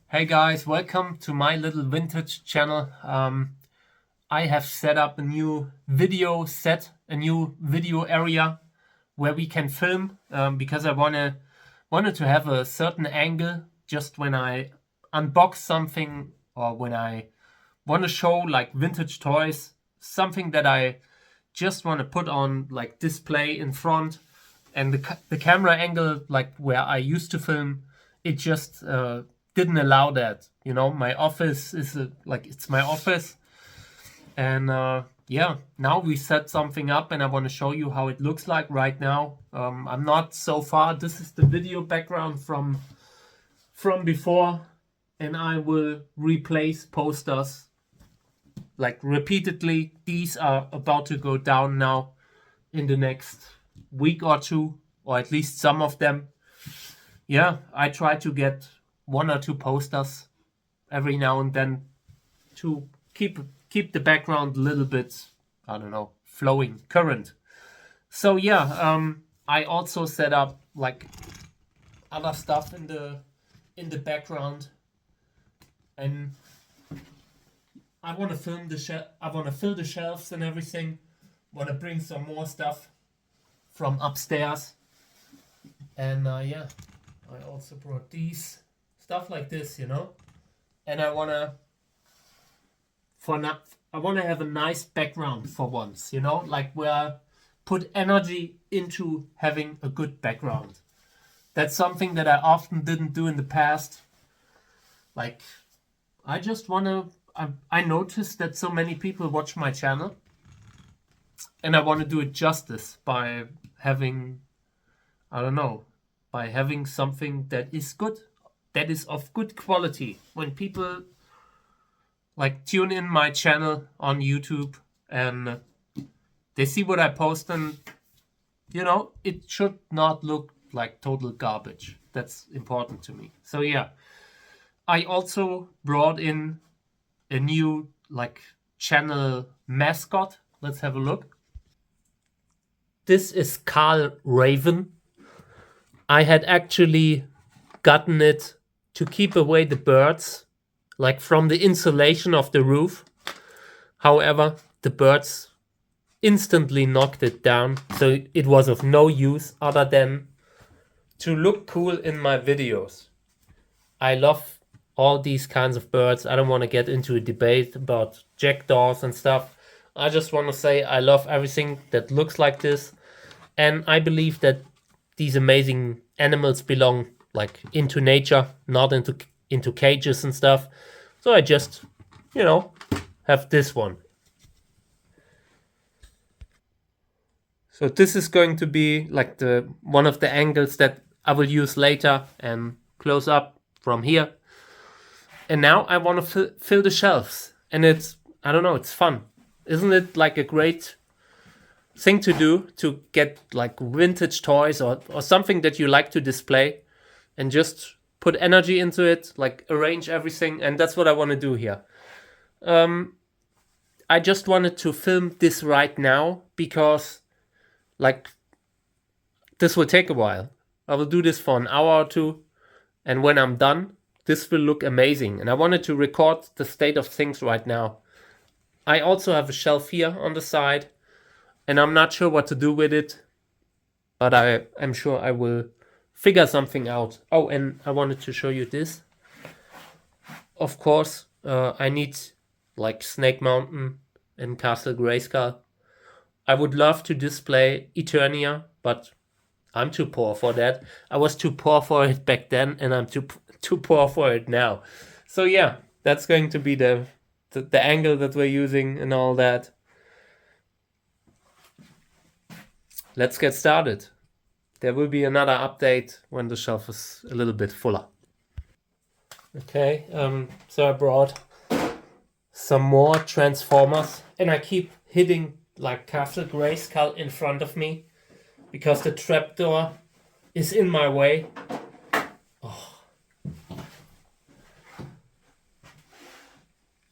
Hey guys, welcome to my little vintage channel. I have set up a new video set, a new video area where we can film because I wanted to have a certain angle just when I unbox something or when I want to show like vintage toys, something that I just want to put on like display in front, and the camera angle like where I used to film, it just didn't allow that. You know, my office is it's my office, and yeah, now we set something up, and I want to show you how it looks like right now. I'm not so far. This is the video background from before, and I will replace posters like repeatedly. These are about to go down now in the next week or two, or at least some of them. Yeah, I try to get one or two posters every now and then to keep the background a little bit, I don't know, flowing, current. So yeah, I also set up like other stuff in the background, and I want to film I want to fill the shelves and everything. Want to bring some more stuff from upstairs, and yeah, I also brought these stuff like this, you know. And I wanna I wanna have a nice background for once, you know, like where I put energy into having a good background. That's something that I often didn't do in the past. Like, I just wanna. I noticed that so many people watch my channel, and I want to do it justice by having, I don't know, by having something that is good, that is of good quality. When people like tune in my channel on YouTube and they see what I post, and you know, it should not look like total garbage. That's important to me. So yeah, I also brought in a new like channel mascot. Let's have a look. This is Carl Raven. I had actually gotten it to keep away the birds, like from the insulation of the roof. However, the birds instantly knocked it down, so it was of no use other than to look cool in my videos. I love all these kinds of birds. I don't want to get into a debate about jackdaws and stuff. I just want to say I love everything that looks like this, and I believe that these amazing animals belong like into nature, not into cages and stuff. So I just, you know, have this one. So this is going to be like the one of the angles that I will use later and close up from here. And now I want to fill the shelves, and it's, I don't know, it's fun. Isn't it like a great thing to do, to get like vintage toys or something that you like to display and just put energy into it, like arrange everything? And that's what I want to do here. I just wanted to film this right now because like this will take a while. I will do this for an hour or two, and when I'm done, this will look amazing. And I wanted to record the state of things right now. I also have a shelf here on the side, and I'm not sure what to do with it, but I'm sure I will figure something out. Oh, and I wanted to show you this. Of course, I need like Snake Mountain and Castle Grayskull. I would love to display Eternia, but I'm too poor for that. I was too poor for it back then, and I'm too poor for it now. So yeah, that's going to be the angle that we're using and all that. Let's get started. There will be another update when the shelf is a little bit fuller. Okay, so I brought some more Transformers, and I keep hitting like Castle Grayskull in front of me because the trapdoor is in my way. Oh.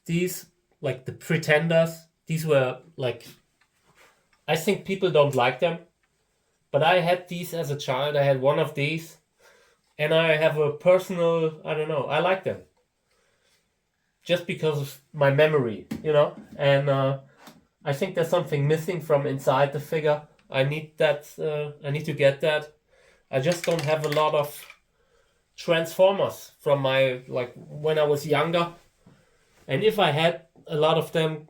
These, like the Pretenders, these were like, I think people don't like them, but I had these as a child. I had one of these, and I have a personal, I don't know, I like them. just because of my memory, you know. And I think there's something missing from inside the figure. I need that. I need to get that. I just don't have a lot of Transformers from my, like, when I was younger. And if I had a lot of them,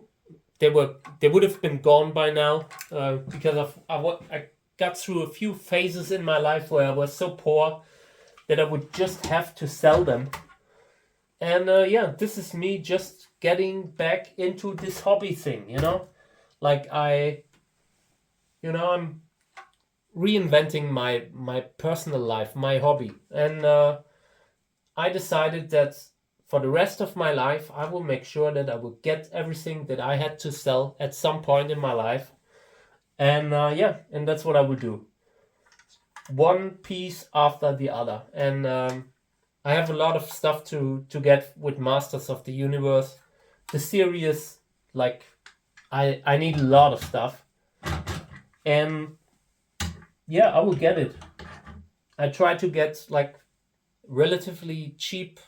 they would have been gone by now, because I got through a few phases in my life where I was so poor that I would just have to sell them. And yeah, this is me just getting back into this hobby thing, you know? Like I'm reinventing my personal life, my hobby. And I decided that for the rest of my life, I will make sure that I will get everything that I had to sell at some point in my life. And yeah, and that's what I will do. One piece after the other. And I have a lot of stuff to get with Masters of the Universe. The series, like, I need a lot of stuff. And yeah, I will get it. I try to get, like, relatively cheap,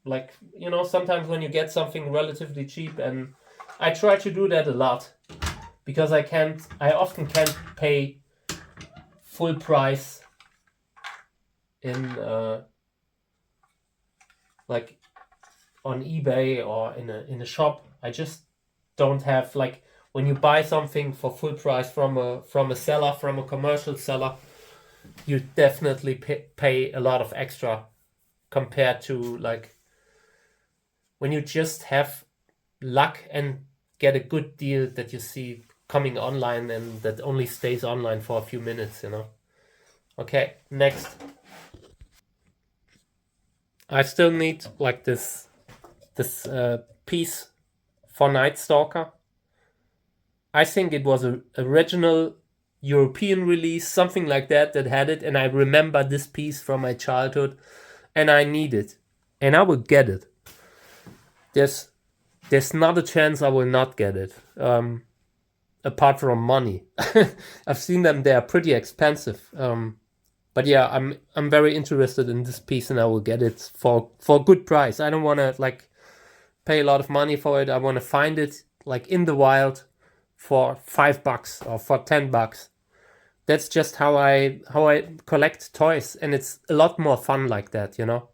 like, you know, sometimes when you get something relatively cheap, and I try to do that a lot because I often can't pay full price in like on eBay or in a shop. I just don't have, like, when you buy something for full price from a seller, from a commercial seller, you definitely pay a lot of extra compared to, like, when you just have luck and get a good deal that you see coming online and that only stays online for a few minutes, you know. Okay, next. I still need, like, this piece for Night Stalker. I think it was a original European release, something like that had it, and I remember this piece from my childhood, and I need it, and I will get it. There's not a chance I will not get it, apart from money. I've seen them; they are pretty expensive. But yeah, I'm very interested in this piece, and I will get it for a good price. I don't want to, like, pay a lot of money for it. I want to find it, like, in the wild for $5 or for $10. That's just how I collect toys, and it's a lot more fun like that, you know.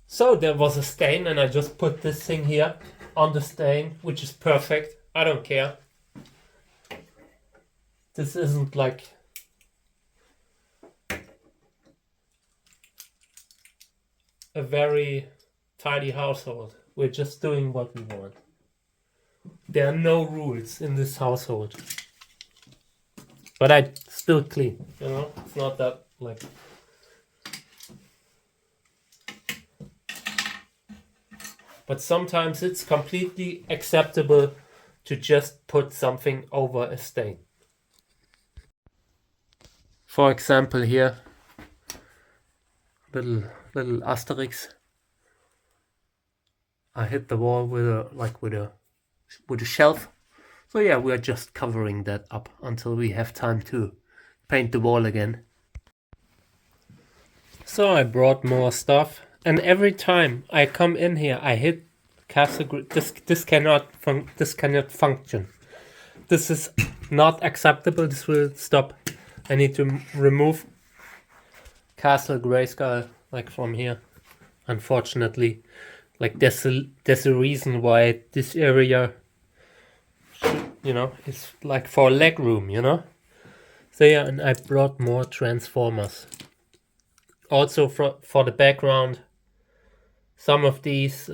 So there was a stain, and I just put this thing here on the stain, which is perfect. I don't care. This isn't like a very tidy household. We're just doing what we want. There are no rules in this household. But I still clean, you know? It's not that, like... But sometimes it's completely acceptable to just put something over a stain. For example, here, little Asterix. I hit the wall with a shelf. So yeah, we are just covering that up until we have time to paint the wall again. So I brought more stuff, and every time I come in here, I hit Castle. This cannot function. This is not acceptable. This will stop. I need to remove Castle Grayskull, like, from here. Unfortunately, like, there's a reason why this area, you know, is like for leg room, you know. So yeah, and I brought more Transformers. Also for the background, some of these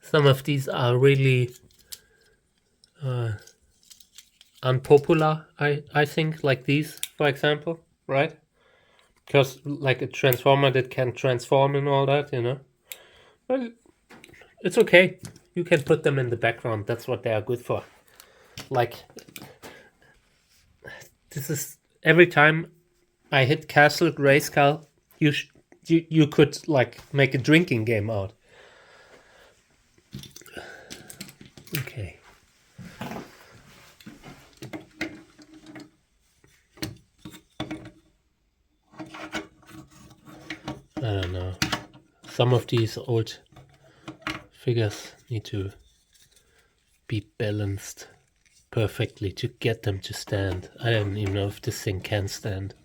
some of these are really unpopular, I think, like these, for example, right? Because, like, a transformer that can transform and all that, you know. But it's okay. You can put them in the background. That's what they are good for. Like, this is every time I hit Castle Grayskull, you could, like, make a drinking game out. Okay. I don't know. Some of these old figures need to be balanced perfectly to get them to stand. I don't even know if this thing can stand.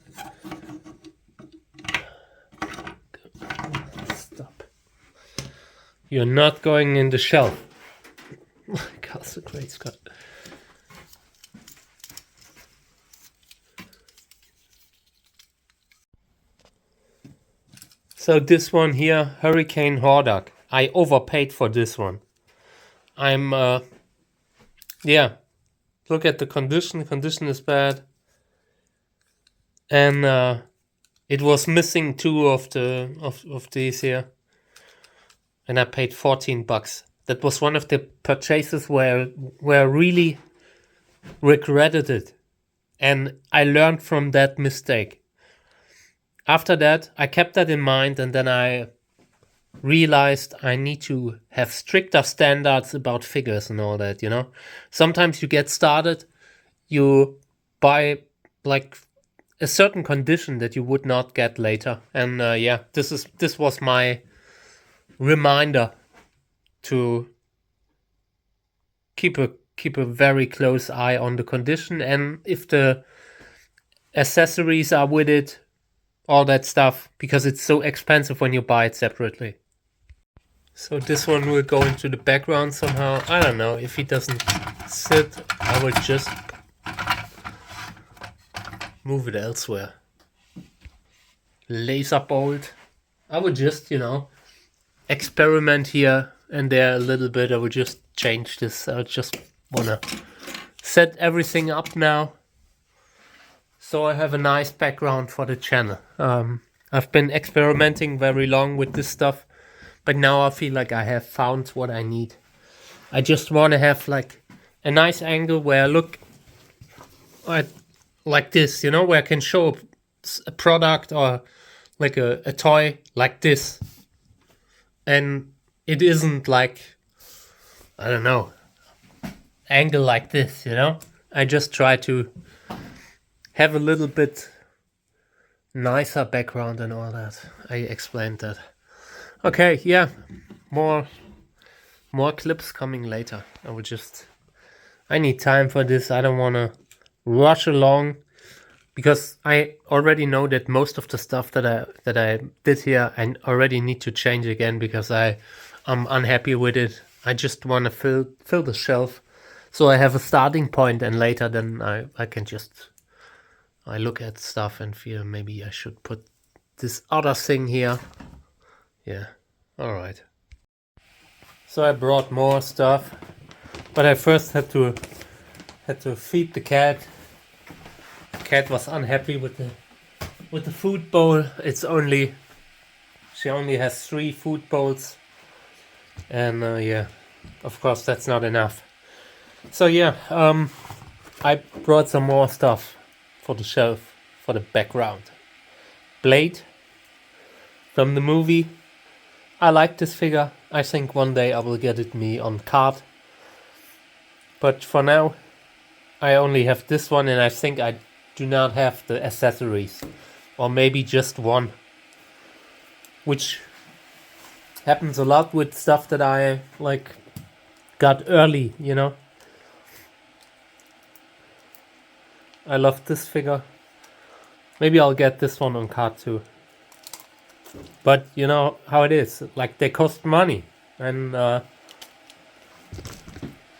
Stop. You're not going in the shelf. Castle Grayskull. So this one here, Hurricane Hordak. I overpaid for this one. Yeah. Look at the condition. The condition is bad. And it was missing 2 of these here. And I paid $14. That was one of the purchases where I really regretted it. And I learned from that mistake. After that, I kept that in mind, and then I realized I need to have stricter standards about figures and all that, you know? Sometimes you get started, you buy like a certain condition that you would not get later. And yeah, this was my reminder to keep a very close eye on the condition, and if the accessories are with it, all that stuff, because it's so expensive when you buy it separately. So this one will go into the background somehow. I don't know, if he doesn't sit, I will just move it elsewhere. Laser bolt. I would just, you know, experiment here and there a little bit. I would just change this. I just wanna set everything up now, so I have a nice background for the channel. I've been experimenting very long with this stuff, but now I feel like I have found what I need. I just want to have like a nice angle where I look at like this, you know, where I can show a product or like a toy like this. And it isn't like, I don't know, angle like this, you know? I just try to have a little bit nicer background and all that. I explained that. Okay, yeah, more clips coming later. I need time for this. I don't want to rush along, because I already know that most of the stuff that I did here, I already need to change again because I'm unhappy with it. I just want to fill the shelf, so I have a starting point, and later then I can just I look at stuff and feel maybe I should put this other thing here. Yeah, all right. So I brought more stuff, but I first had to feed the cat. The cat was unhappy with the food bowl. She only has 3 food bowls, and yeah, of course that's not enough. So yeah, I brought some more stuff for the shelf, for the background. Blade from the movie. I like this figure. I think one day I will get it me on card. But for now, I only have this one, and I think I do not have the accessories. Or maybe just one. Which happens a lot with stuff that I like got early, you know. I love this figure. Maybe I'll get this one on card too. But you know how it is. Like, they cost money, and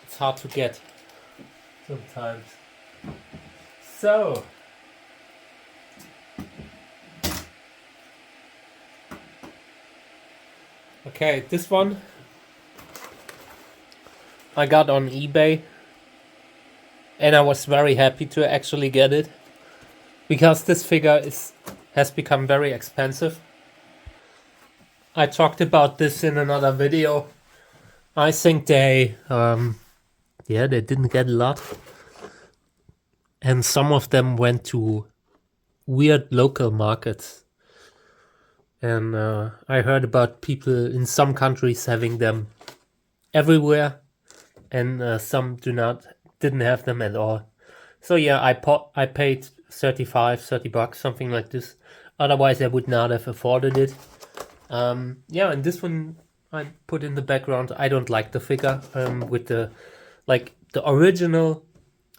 it's hard to get sometimes. So okay, this one I got on eBay, and I was very happy to actually get it, because this figure has become very expensive. I talked about this in another video. I think they didn't get a lot, and some of them went to weird local markets. And I heard about people in some countries having them everywhere, and some didn't have them at all. So yeah, I paid $30 bucks, something like this. Otherwise I would not have afforded it. Yeah, and this one I put in the background. I don't like the figure with the original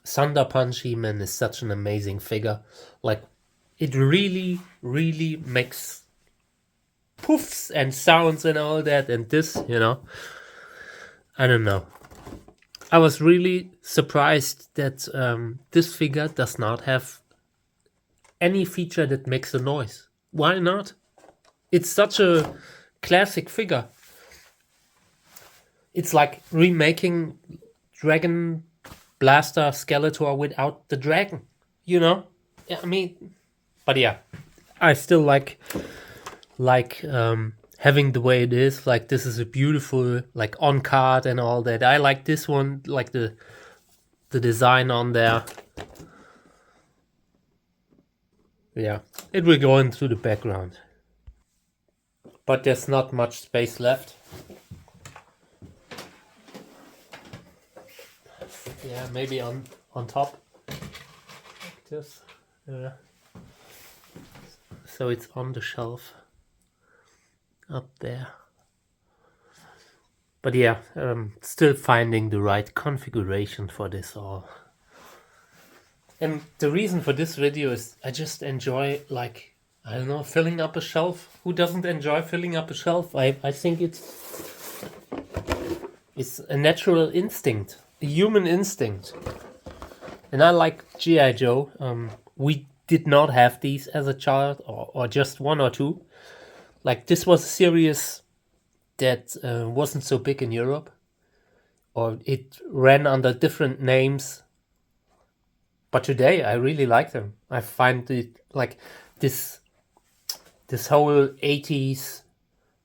Thunder Punch He-Man is such an amazing figure. Like, it really, really makes poofs and sounds and all that. And this, you know, I don't know. I was really surprised that this figure does not have any feature that makes a noise. Why not? It's such a classic figure. It's like remaking Dragon Blaster Skeletor without the dragon, you know? Yeah, I mean, but yeah, I still like having the way it is. Like, this is a beautiful, like, on card and all that. I like this one, like the design on there. Yeah, it will go into the background, but there's not much space left. Yeah, maybe on top, like this. Yeah. So it's on the shelf up there. But yeah, still finding the right configuration for this all. And the reason for this video is I just enjoy, like, I don't know, filling up a shelf. Who doesn't enjoy filling up a shelf? I think it's a natural instinct, a human instinct. And I like G.I. Joe. We did not have these as a child, or just one or two. Like, this was a series that wasn't so big in Europe, or it ran under different names. But today I really like them. I find it like this whole 80s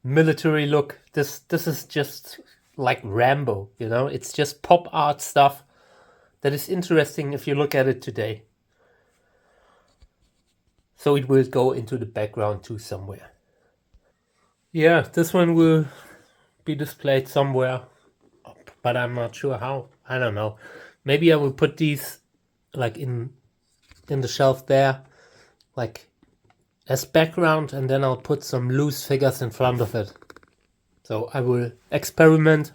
military look. This is just like Rambo, you know? It's just pop art stuff that is interesting if you look at it today. So it will go into the background too somewhere. Yeah, this one will be displayed somewhere, but I'm not sure how. I don't know. Maybe I will put these like in the shelf there, like as background, and then I'll put some loose figures in front of it. So I will experiment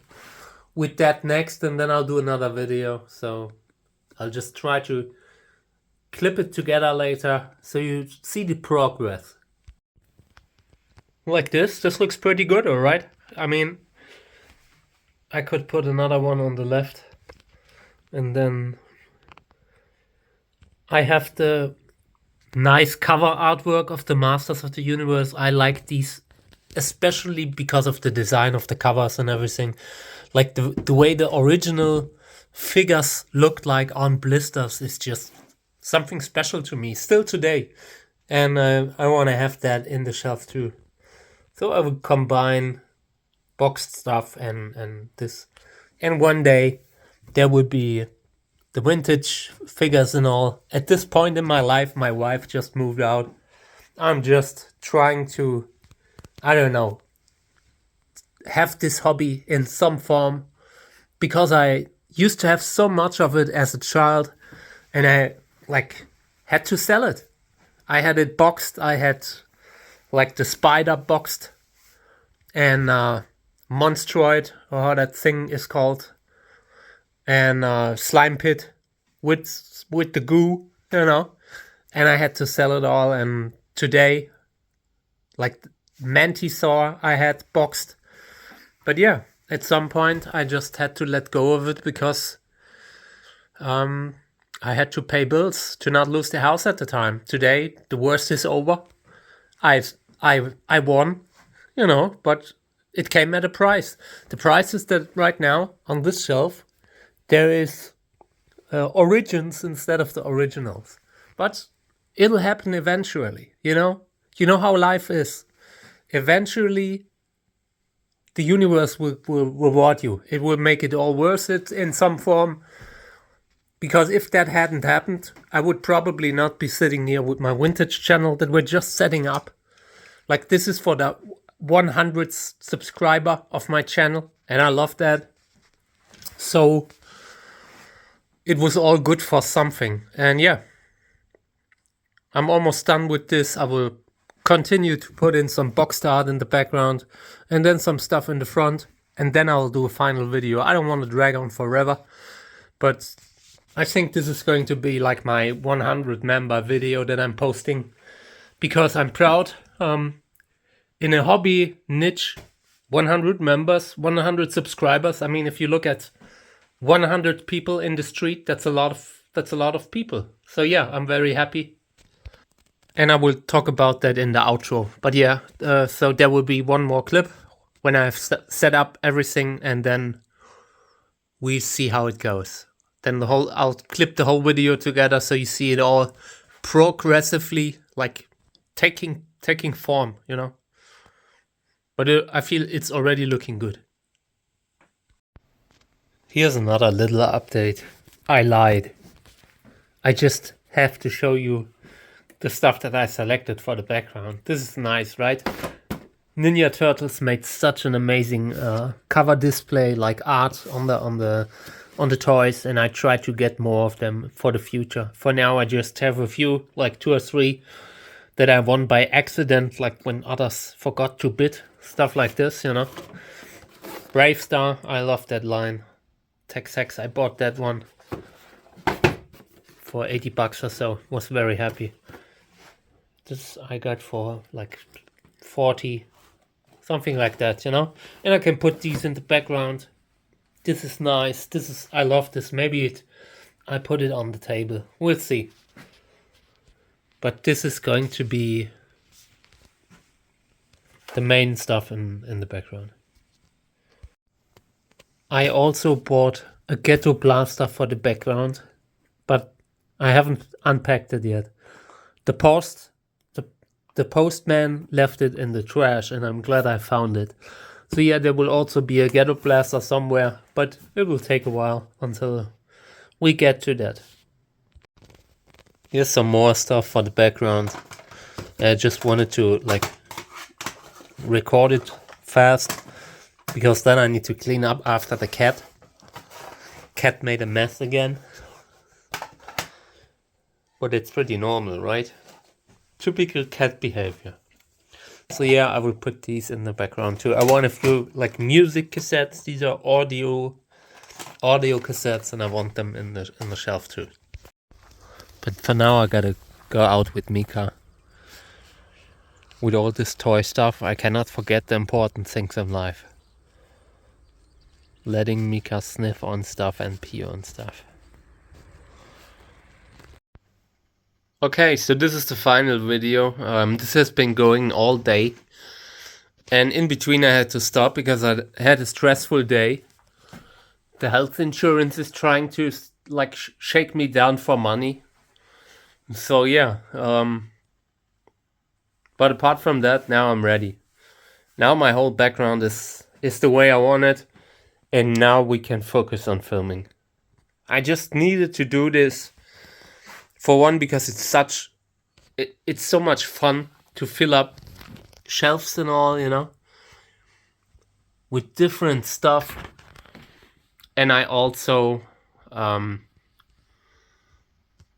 with that next, and then I'll do another video. So I'll just try to clip it together later so you see the progress. Like this looks pretty good, alright? I mean, I could put another one on the left, and then I have the nice cover artwork of the Masters of the Universe. I like these, especially because of the design of the covers and everything. Like the way the original figures looked like on blisters is just something special to me still today. And I want to have that in the shelf too. So I would combine boxed stuff and this. And one day there will be the vintage figures and all. At this point in my life, my wife just moved out. I'm just trying to, I don't know, have this hobby in some form, because I used to have so much of it as a child, and I like had to sell it. I had it boxed. I had like the Spider boxed, and Monstroid, or how that thing is called, and Slime Pit with the goo, you know, and I had to sell it all. And today, like Mantisaur, I had boxed, but yeah, at some point I just had to let go of it because I had to pay bills to not lose the house at the time. Today, the worst is over. I won, you know, but it came at a price. The price is that right now on this shelf there is origins instead of the originals, but it'll happen eventually. You know how life is. Eventually, the universe will reward you. It will make it all worth it in some form. Because if that hadn't happened, I would probably not be sitting here with my vintage channel that we're just setting up. Like, this is for the 100th subscriber of my channel, and I love that. So it was all good for something. And yeah, I'm almost done with this. I will continue to put in some box art in the background and then some stuff in the front, and then I'll do a final video. I don't want to drag on forever, but I think this is going to be like my 100 member video that I'm posting, because I'm proud. In a hobby niche, 100 members, 100 subscribers. I mean, if you look at 100 people in the street, that's a lot of people. So yeah, I'm very happy. And I will talk about that in the outro. But yeah, so there will be one more clip when I've set up everything, and then we see how it goes. Then I'll clip the whole video together so you see it all progressively, like taking form, you know. But I feel it's already looking good. Here's another little update. I lied. I just have to show you the stuff that I selected for the background. This is nice, right? Ninja Turtles made such an amazing cover display, like art on the toys, and I try to get more of them for the future. For now, I just have a few, like 2 or 3, that I won by accident, like when others forgot to bid. Stuff like this, you know. Bravestar, I love that line. Tex-Hex, I bought that one for 80 bucks or so. Was very happy. This I got for like 40, something like that, you know. And I can put these in the background. This is nice. I love this. Maybe I put it on the table. We'll see. But this is going to be the main stuff in the background. I also bought a Ghetto Blaster for the background, but I haven't unpacked it yet. The postman left it in the trash, and I'm glad I found it. So yeah, there will also be a Ghetto Blaster somewhere, but it will take a while until we get to that. Here's some more stuff for the background. I just wanted to like record it fast, because then I need to clean up after the cat. Cat made a mess again. But it's pretty normal, right? Typical cat behavior. So yeah, I will put these in the background too. I want a few like music cassettes. These are audio cassettes, and I want them in the shelf too. But for now, I gotta go out with Mika. With all this toy stuff, I cannot forget the important things in life. Letting Mika sniff on stuff and pee on stuff. Okay, so this is the final video. This has been going all day. And in between I had to stop because I had a stressful day. The health insurance is trying to like shake me down for money. So yeah, but apart from that, now I'm ready. Now my whole background is the way I want it, and now we can focus on filming. I just needed to do this, for one, because it's so much fun to fill up shelves and all, you know, with different stuff. And I also,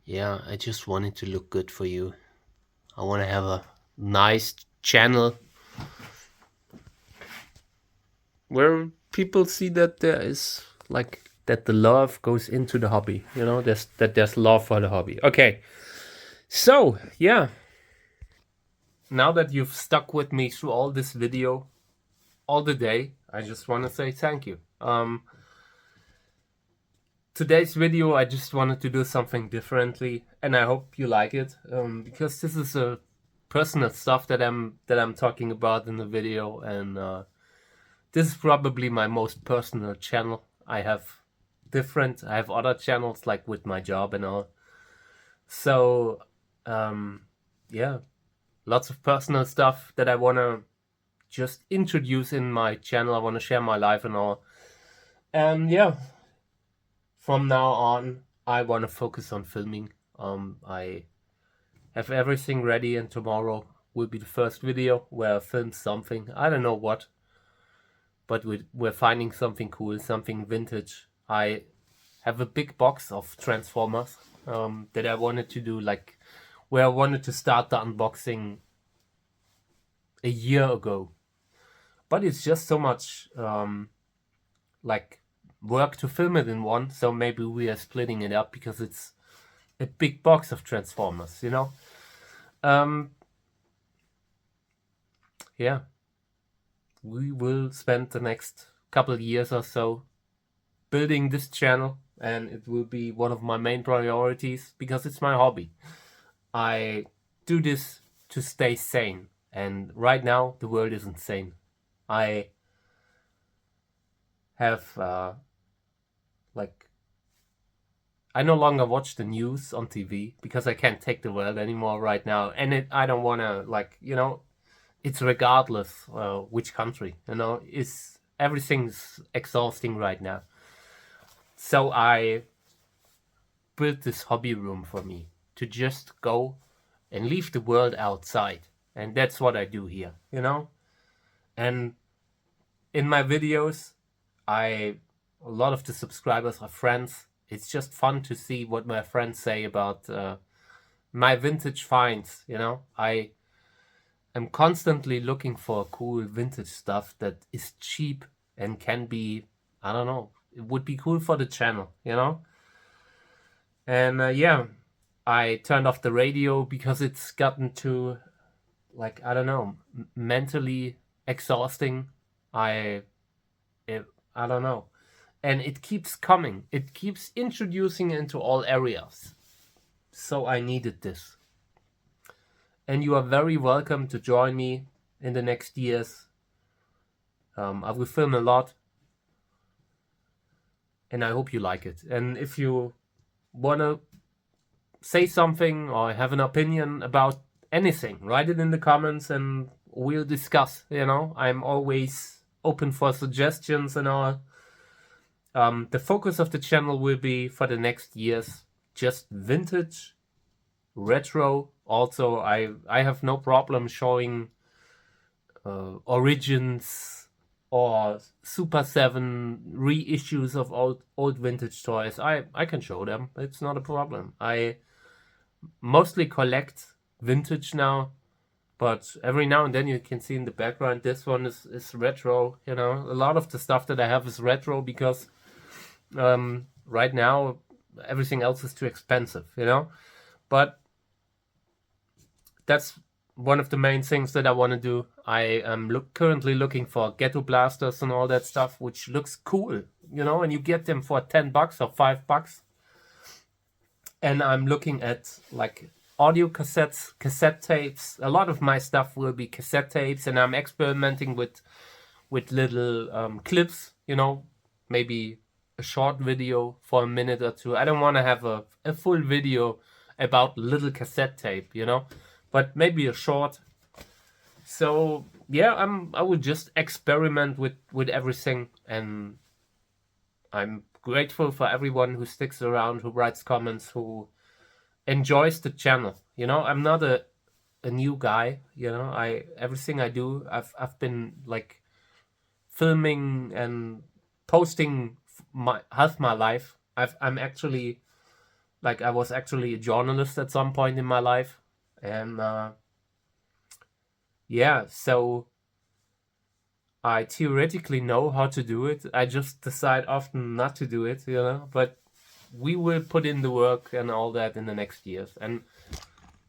yeah, I just want it to look good for you. I want to have a nice channel where people see that there is like that the love goes into the hobby, you know, there's love for the hobby. Okay, so yeah, now that you've stuck with me through all this video all the day, I just want to say thank you. Today's video, I just wanted to do something differently, and I hope you like it, because this is a personal stuff that I'm talking about in the video, and this is probably my most personal channel. I have other channels like with my job and all. So yeah, lots of personal stuff that I want to just introduce in my channel. I want to share my life and all. And yeah, from now on, I want to focus on filming. I have everything ready, and tomorrow will be the first video where I film something. I don't know what, but we're finding something cool, something vintage. I have a big box of Transformers that I wanted to do, like where I wanted to start the unboxing a year ago. But it's just so much like work to film it in one, so maybe we are splitting it up because it's a big box of Transformers, you know? Yeah. We will spend the next couple years or so building this channel, and it will be one of my main priorities because it's my hobby. I do this to stay sane, and right now the world is insane. I have I no longer watch the news on TV because I can't take the world anymore right now, and I don't want to it's regardless which country, everything's exhausting right now. So I built this hobby room for me to just go and leave the world outside, and that's what I do here, and in my videos a lot of the subscribers are friends. It's just fun to see what my friends say about my vintage finds. I am constantly looking for cool vintage stuff that is cheap and can be, I don't know, it would be cool for the channel, And yeah, I turned off the radio because it's gotten too, I don't know, mentally exhausting. I don't know. And it keeps coming. It keeps introducing into all areas. So I needed this. And you are very welcome to join me in the next years. I will film a lot. And I hope you like it. And if you want to say something or have an opinion about anything, write it in the comments and we'll discuss. I'm always open for suggestions and all. The focus of the channel will be for the next years just vintage, retro. Also, I have no problem showing origins or Super 7 reissues of old vintage toys. I can show them. It's not a problem. I mostly collect vintage now, but every now and then you can see in the background this one is retro. A lot of the stuff that I have is retro because right now everything else is too expensive, but that's one of the main things that I want to do. I am currently looking for ghetto blasters and all that stuff, which looks cool, and you get them for $10 or $5. And I'm looking at audio cassettes, cassette tapes. A lot of my stuff will be cassette tapes, and I'm experimenting with little clips, maybe a short video for a minute or two. I don't want to have a full video about little cassette tape, but maybe a short. So yeah, I will just experiment with everything, and I'm grateful for everyone who sticks around, who writes comments, who enjoys the channel. I'm not a new guy. Everything I do, I've been filming and posting half my life. I'm actually I was actually a journalist at some point in my life, and yeah, so I theoretically know how to do it. I just decide often not to do it, but we will put in the work and all that in the next years. And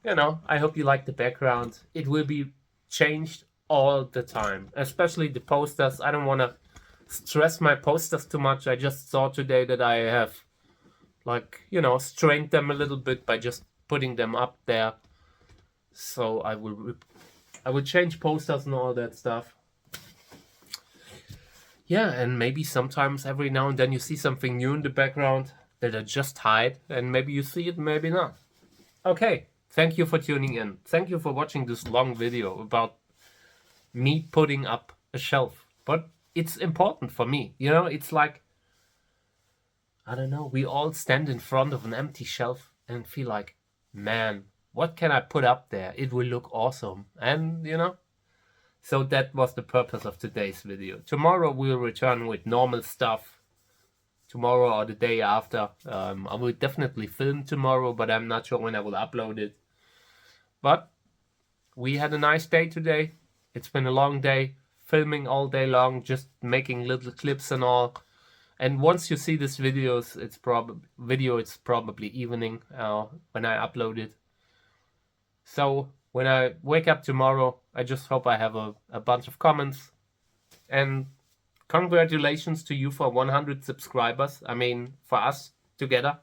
I hope you like the background. It will be changed all the time, especially the posters. I don't want to stress my posters too much. I just saw today that I have strained them a little bit by just putting them up there. So I will change posters and all that stuff. Yeah, and maybe sometimes every now and then you see something new in the background that I just hide, and maybe you see it, maybe not. Okay, thank you for tuning in. Thank you for watching this long video about me putting up a shelf. But it's important for me, it's I don't know, we all stand in front of an empty shelf and feel like, man, what can I put up there? It will look awesome. And, so that was the purpose of today's video. Tomorrow we'll return with normal stuff. Tomorrow or the day after. I will definitely film tomorrow, but I'm not sure when I will upload it. But we had a nice day today. It's been a long day, filming all day long, just making little clips and all. And once you see this video, it's probably evening when I upload it. So when I wake up tomorrow, I just hope I have a bunch of comments. And congratulations to you for 100 subscribers. I mean, for us together.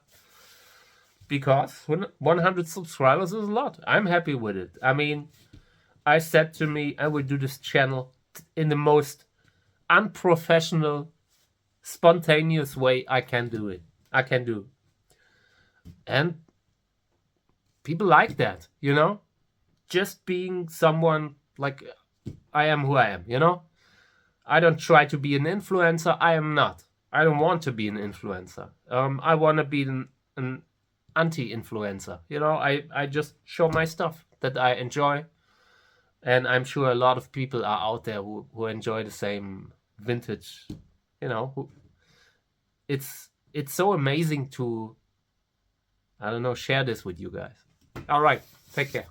Because 100 subscribers is a lot. I'm happy with it. I mean, I said to me, I will do this channel in the most unprofessional, spontaneous way I can do it. And people like that, you know? Just being someone like I am who I am, you know? I don't try to be an influencer. I am not. I don't want to be an influencer. I want to be an anti-influencer. You know, I just show my stuff that I enjoy. And I'm sure a lot of people are out there who enjoy the same vintage, you know. It's so amazing to, I don't know, share this with you guys. All right, take care.